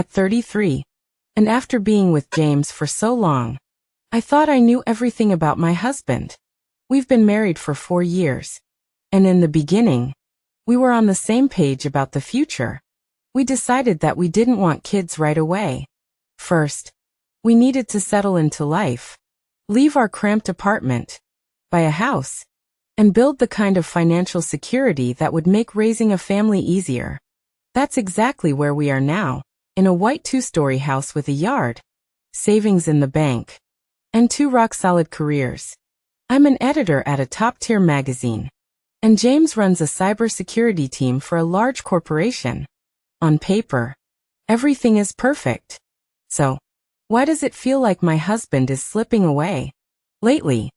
at 33. And after being with James for so long, I thought I knew everything about my husband. We've been married for 4 years. And in the beginning, we were on the same page about the future. We decided that we didn't want kids right away. First, we needed to settle into life, leave our cramped apartment, buy a house, and build the kind of financial security that would make raising a family easier. That's exactly where we are now, in a white 2-story house with a yard, savings in the bank, and 2 rock-solid careers. I'm an editor at a top-tier magazine, and James runs a cybersecurity team for a large corporation. On paper, everything is perfect. So, why does it feel like my husband is slipping away? Lately,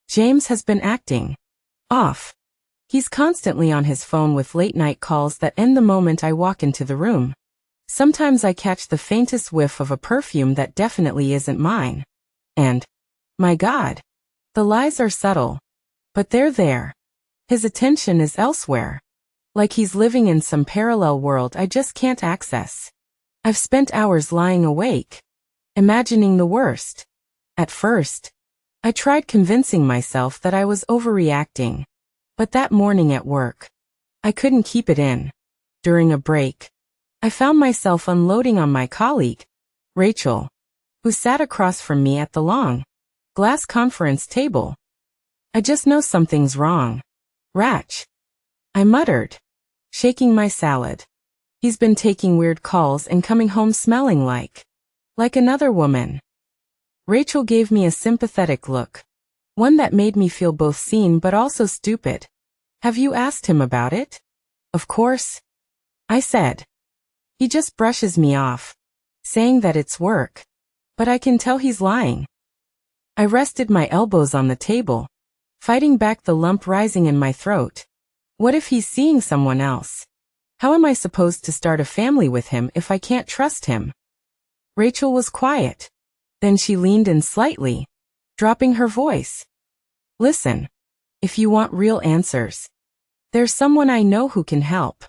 James has been acting off. He's constantly on his phone with late-night calls that end the moment I walk into the room. Sometimes I catch the faintest whiff of a perfume that definitely isn't mine. And, my God, the lies are subtle, but they're there. His attention is elsewhere, like he's living in some parallel world I just can't access. I've spent hours lying awake, imagining the worst. At first, I tried convincing myself that I was overreacting, but that morning at work, I couldn't keep it in. During a break, I found myself unloading on my colleague, Rachel, who sat across from me at the long glass conference table. I just know something's wrong. Ratch, I muttered, shaking my salad. He's been taking weird calls and coming home smelling like another woman. Rachel gave me a sympathetic look, one that made me feel both seen but also stupid. Have you asked him about it? Of course, I said. He just brushes me off, saying that it's work. But I can tell he's lying. I rested my elbows on the table, fighting back the lump rising in my throat. What if he's seeing someone else? How am I supposed to start a family with him if I can't trust him? Rachel was quiet. Then she leaned in slightly, dropping her voice. Listen, if you want real answers, there's someone I know who can help.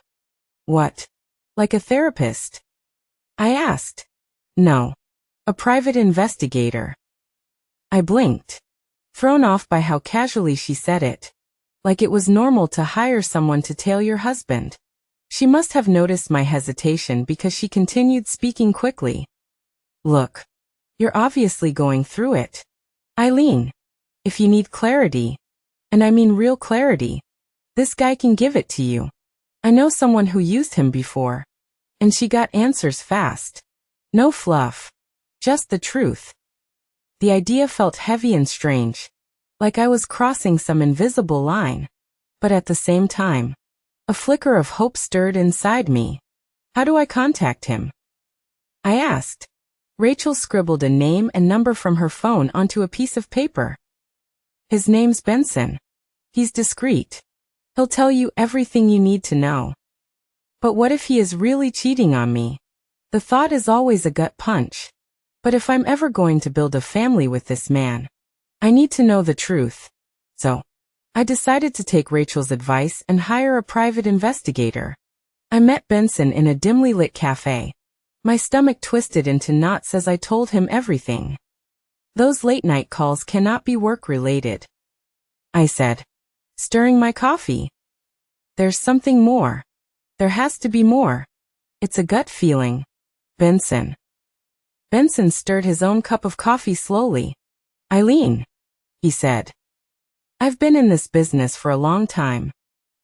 What? Like a therapist? I asked. No. A private investigator. I blinked, thrown off by how casually she said it. Like it was normal to hire someone to tail your husband. She must have noticed my hesitation because she continued speaking quickly. Look, you're obviously going through it. Eileen, if you need clarity, and I mean real clarity, this guy can give it to you. I know someone who used him before, and she got answers fast. No fluff, just the truth. The idea felt heavy and strange, like I was crossing some invisible line, but at the same time, a flicker of hope stirred inside me. How do I contact him? I asked. Rachel scribbled a name and number from her phone onto a piece of paper. His name's Benson. He's discreet. He'll tell you everything you need to know. But what if he is really cheating on me? The thought is always a gut punch. But if I'm ever going to build a family with this man, I need to know the truth. So, I decided to take Rachel's advice and hire a private investigator. I met Benson in a dimly lit cafe. My stomach twisted into knots as I told him everything. Those late-night calls cannot be work-related, I said, stirring my coffee. There's something more. There has to be more. It's a gut feeling. Benson. Benson stirred his own cup of coffee slowly. Eileen, he said. I've been in this business for a long time.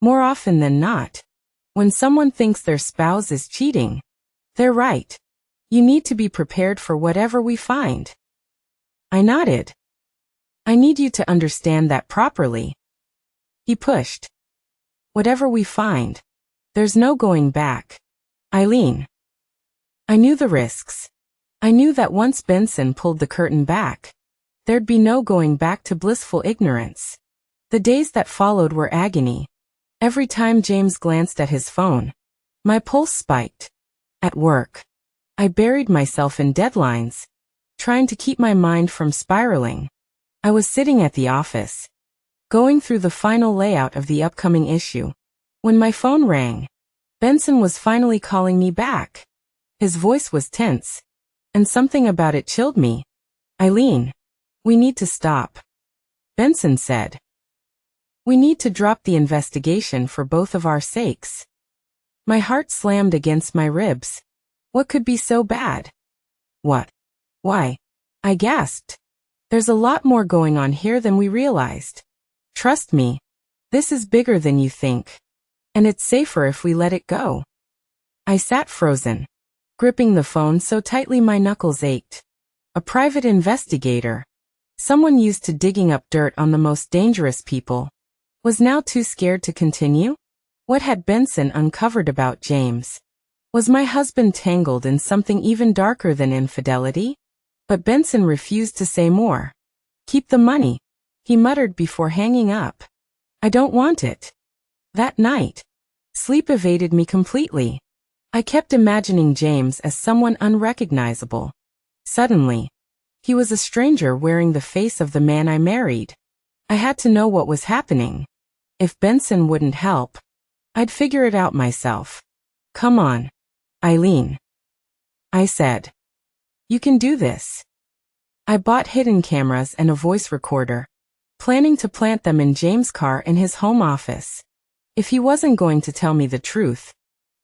More often than not, when someone thinks their spouse is cheating, they're right. You need to be prepared for whatever we find. I nodded. I need you to understand that properly. He pushed. Whatever we find, there's no going back. Eileen. I knew the risks. I knew that once Benson pulled the curtain back, there'd be no going back to blissful ignorance. The days that followed were agony. Every time James glanced at his phone, my pulse spiked. At work, I buried myself in deadlines, trying to keep my mind from spiraling. I was sitting at the office, going through the final layout of the upcoming issue, when my phone rang. Benson was finally calling me back. His voice was tense, and something about it chilled me. Eileen, we need to stop. Benson said. We need to drop the investigation for both of our sakes. My heart slammed against my ribs. What could be so bad? What? Why? I gasped. There's a lot more going on here than we realized. Trust me. This is bigger than you think. And it's safer if we let it go. I sat frozen, gripping the phone so tightly my knuckles ached. A private investigator, someone used to digging up dirt on the most dangerous people, was now too scared to continue? What had Benson uncovered about James? Was my husband tangled in something even darker than infidelity? But Benson refused to say more. Keep the money, he muttered before hanging up. I don't want it. That night, sleep evaded me completely. I kept imagining James as someone unrecognizable. Suddenly, he was a stranger wearing the face of the man I married. I had to know what was happening. If Benson wouldn't help, I'd figure it out myself. Come on, Eileen, I said. You can do this. I bought hidden cameras and a voice recorder, planning to plant them in James' car in his home office. If he wasn't going to tell me the truth,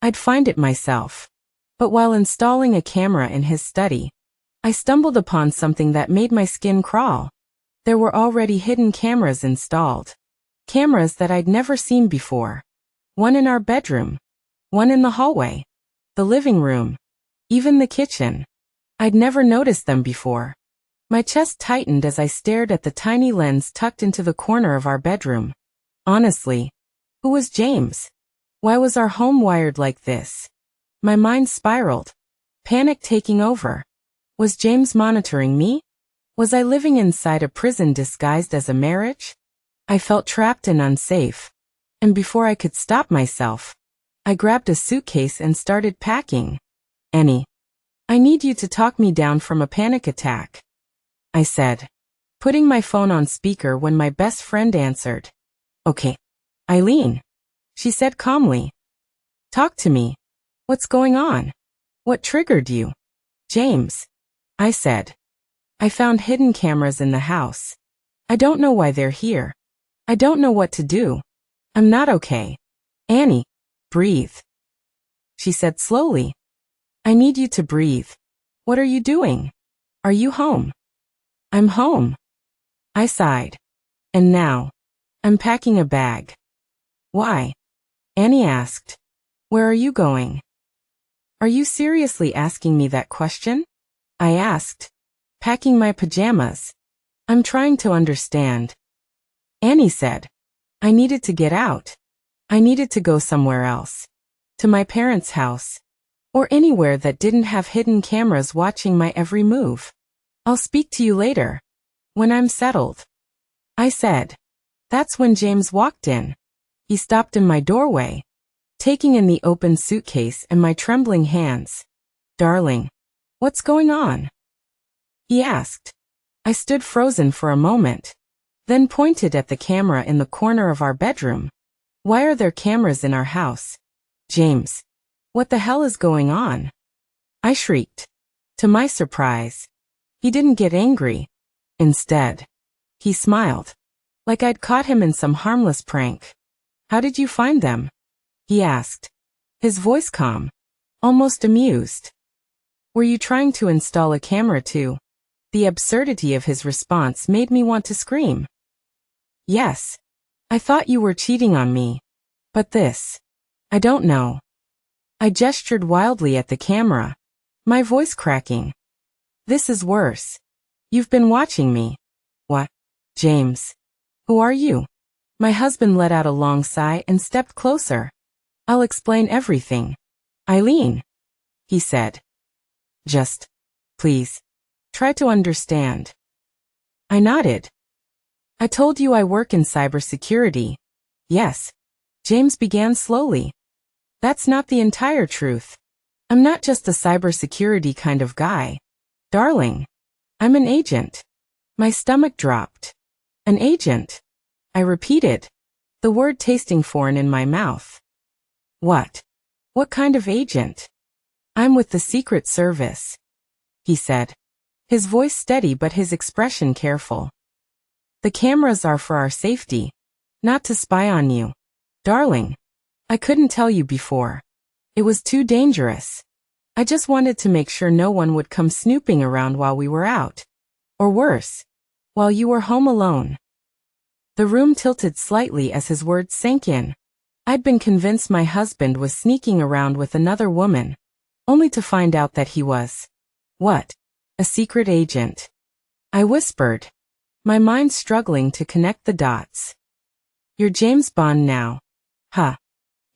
I'd find it myself. But while installing a camera in his study, I stumbled upon something that made my skin crawl. There were already hidden cameras installed. Cameras that I'd never seen before. One in our bedroom. One in the hallway. The living room. Even the kitchen. I'd never noticed them before. My chest tightened as I stared at the tiny lens tucked into the corner of our bedroom. Honestly, who was James? Why was our home wired like this? My mind spiraled. Panic taking over. Was James monitoring me? Was I living inside a prison disguised as a marriage? I felt trapped and unsafe. And before I could stop myself, I grabbed a suitcase and started packing. Annie, I need you to talk me down from a panic attack, I said, putting my phone on speaker when my best friend answered. Okay, Eileen, she said calmly. Talk to me. What's going on? What triggered you? James, I said. I found hidden cameras in the house. I don't know why they're here. I don't know what to do. I'm not okay. Annie, breathe, she said slowly. I need you to breathe. What are you doing? Are you home? I'm home, I sighed. And now, I'm packing a bag. Why? Annie asked. Where are you going? Are you seriously asking me that question? I asked, packing my pajamas. I'm trying to understand. Annie said, I needed to get out. I needed to go somewhere else. To my parents' house. Or anywhere that didn't have hidden cameras watching my every move. I'll speak to you later. When I'm settled, I said. That's when James walked in. He stopped in my doorway, taking in the open suitcase and my trembling hands. Darling, what's going on? He asked. I stood frozen for a moment, then pointed at the camera in the corner of our bedroom. Why are there cameras in our house? James, what the hell is going on? I shrieked. To my surprise, he didn't get angry. Instead, he smiled, like I'd caught him in some harmless prank. How did you find them? He asked, his voice calm, almost amused. Were you trying to install a camera too? The absurdity of his response made me want to scream. Yes. I thought you were cheating on me. But this, I don't know. I gestured wildly at the camera, my voice cracking. This is worse. You've been watching me. What? James. Who are you? My husband let out a long sigh and stepped closer. I'll explain everything. Eileen, he said. Just, please, try to understand. I nodded. I told you I work in cybersecurity. Yes. James began slowly. That's not the entire truth. I'm not just a cybersecurity kind of guy. Darling, I'm an agent. My stomach dropped. An agent. I repeated, the word tasting foreign in my mouth. What? What kind of agent? I'm with the Secret Service, he said. His voice steady but his expression careful. The cameras are for our safety, not to spy on you. Darling, I couldn't tell you before. It was too dangerous. I just wanted to make sure no one would come snooping around while we were out. Or worse, while you were home alone. The room tilted slightly as his words sank in. I'd been convinced my husband was sneaking around with another woman, only to find out that he was, what? A secret agent. I whispered, my mind struggling to connect the dots. You're James Bond now. Huh.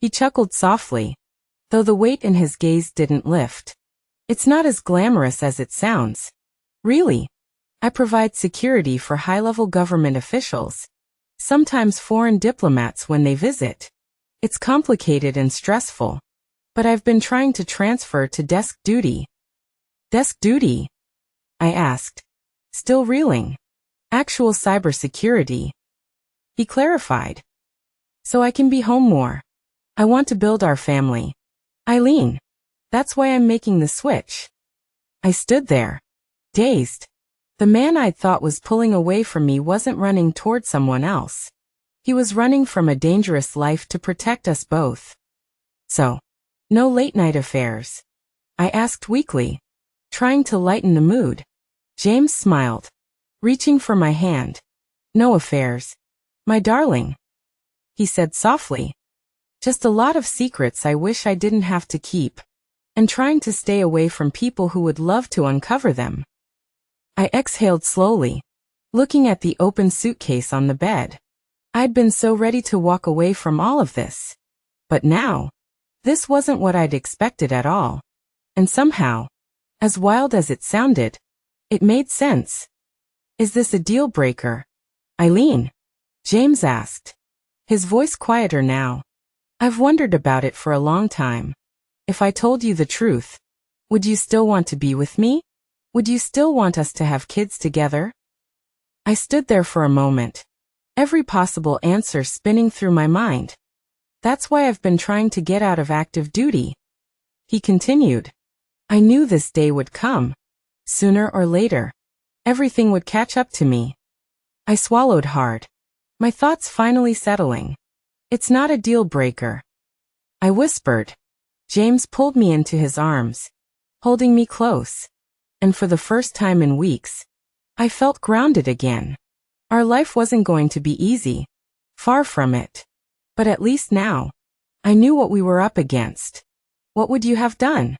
He chuckled softly, though the weight in his gaze didn't lift. It's not as glamorous as it sounds. Really. I provide security for high-level government officials, sometimes foreign diplomats when they visit. It's complicated and stressful, but I've been trying to transfer to desk duty. Desk duty? I asked, still reeling. Actual cybersecurity. He clarified. So I can be home more. I want to build our family. Eileen. That's why I'm making the switch. I stood there, dazed. The man I'd thought was pulling away from me wasn't running toward someone else. He was running from a dangerous life to protect us both. So, no late-night affairs? I asked weakly, trying to lighten the mood. James smiled, reaching for my hand. No affairs, my darling, he said softly. Just a lot of secrets I wish I didn't have to keep, and trying to stay away from people who would love to uncover them. I exhaled slowly, looking at the open suitcase on the bed. I'd been so ready to walk away from all of this. But now, this wasn't what I'd expected at all. And somehow, as wild as it sounded, it made sense. Is this a deal breaker? Eileen? James asked, his voice quieter now. I've wondered about it for a long time. If I told you the truth, would you still want to be with me? Would you still want us to have kids together? I stood there for a moment, every possible answer spinning through my mind. That's why I've been trying to get out of active duty. He continued. I knew this day would come. Sooner or later, everything would catch up to me. I swallowed hard, my thoughts finally settling. It's not a deal breaker, I whispered. James pulled me into his arms, holding me close. And for the first time in weeks, I felt grounded again. Our life wasn't going to be easy. Far from it. But at least now, I knew what we were up against. What would you have done?